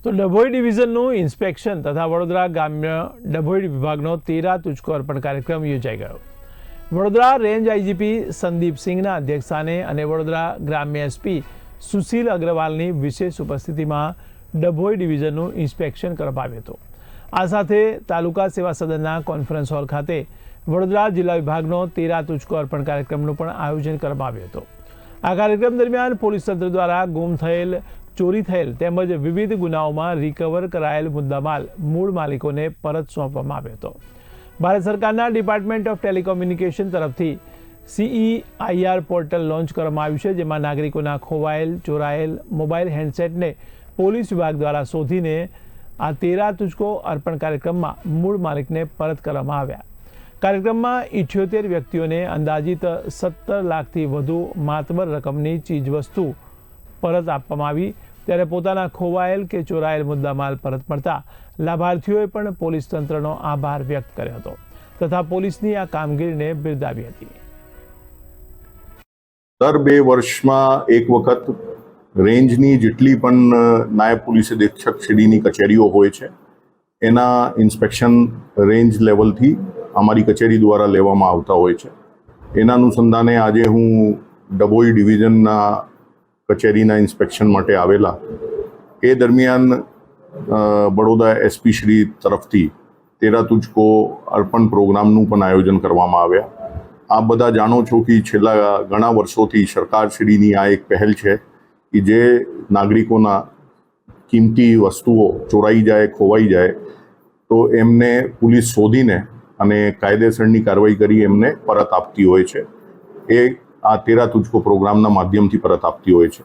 તો ડભોઈ ડિવિઝનનું ઇન્સ્પેક્શન તથા વડોદરા ગ્રામ્ય ડભોઈ વિભાગનો 13 તુચકો અર્પણ કાર્યક્રમ યોજાઈ ગયો। વડોદરા રેન્જ આઈજીપી સંદીપ સિંહના અધ્યક્ષસ્થાને અને વડોદરા ગ્રામ્ય એસપી સુશીલ અગ્રવાલની વિશેષ ઉપસ્થિતિમાં ડભોઈ ડિવિઝનનું ઇન્સ્પેક્શન કરવામાં આવ્યું હતું। આ સાથે તાલુકા સેવા સદનના કોન્ફરન્સ હોલ ખાતે વડોદરા જિલ્લા વિભાગનો 13 તુચકો અર્પણ કાર્યક્રમનું પણ આયોજન કરવામાં આવ્યું હતું। આ કાર્યક્રમ દરમિયાન પોલીસ તંત્ર દ્વારા ગુમ થયેલ, ચોરી થયેલ તેમજ વિવિધ ગુનાઓમાં રિકવર કરાયેલ મુદ્દામાલ મૂળ માલિકોને પરત સોંપવામાં આવ્યો હતો। ભારત સરકારના ડિપાર્ટમેન્ટ ઓફ ટેલિકોમ્યુનિકેશન તરફથી CEIR પોર્ટલ લોન્ચ કરવામાં આવ્યું છે, જેમાં નાગરિકોના ખોવાયેલ, ચોરાયેલ મોબાઈલ હેન્ડસેટને પોલીસ વિભાગ દ્વારા શોધીને આ 13 તુચકો અર્પણ કાર્યક્રમમાં મૂળ માલિકને પરત કરવામાં આવ્યા। કાર્યક્રમમાં 78 વ્યક્તિઓને અંદાજિત 17 લાખથી વધુ માતબર રકમની ચીજવસ્તુ પરત આપવામાં આવી, ત્યારે પોતાના ખોવાયેલ કે ચોરાયેલ મુદ્દામાલ પરત મળતા લાભાર્થીઓએ પણ પોલીસ તંત્રનો આભાર વ્યક્ત કર્યો હતો તથા પોલીસની આ કામગીરીને બિરદાવી હતી। દર 2 વર્ષમાં એક વખત રેન્જની જેટલી પણ નાયબ પોલીસ અધિક્ષક શ્રીની કચેરીઓ હોય છે એના ઇન્સ્પેક્શન રેન્જ લેવલથી અમારી કચેરી દ્વારા લેવામાં આવતા હોય છે। એના અનુસંધાને આજે હું ડભોઈ ડિવિઝનના કચેરીના ઇન્સ્પેક્શન માટે આવેલા। એ દરમિયાન બડોદરા એસપી શ્રી તરફથી 13 તુચકો અર્પણ પ્રોગ્રામનું પણ આયોજન કરવામાં આવ્યા। આપ બધા જાણો છો કે છેલ્લા ઘણા વર્ષોથી સરકારશ્રીની આ એક પહેલ છે કે જે નાગરિકોના કિંમતી વસ્તુઓ ચોરાઈ જાય, ખોવાઈ જાય તો એમને પોલીસ શોધીને અને કાયદેસરની કાર્યવાહી કરી એમને પરત આપતી હોય છે। એ આ 13 તુચકો પ્રોગ્રામના માધ્યમથી પરત આપતી હોય છે।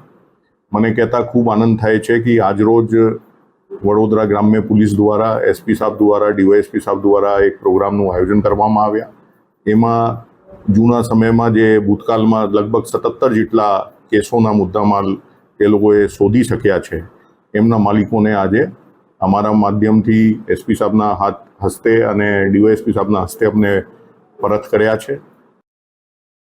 મને કહેતા ખૂબ આનંદ થાય છે કે આજરોજ વડોદરા ગ્રામ્ય પોલીસ દ્વારા, એસપી સાહેબ દ્વારા, ડીવાયએસપી સાહેબ દ્વારા એક પ્રોગ્રામનું આયોજન કરવામાં આવ્યા। એમાં જૂના સમયમાં જે ભૂતકાળમાં લગભગ 77 જેટલા કેસોના મુદ્દામાલ એ લોકોએ શોધી શક્યા છે, એમના માલિકોને આજે અમારા માધ્યમથી એસપી સાહેબના હસ્તે અને ડીવાયએસપી સાહેબના હસ્તે અમને પરત કર્યા છે।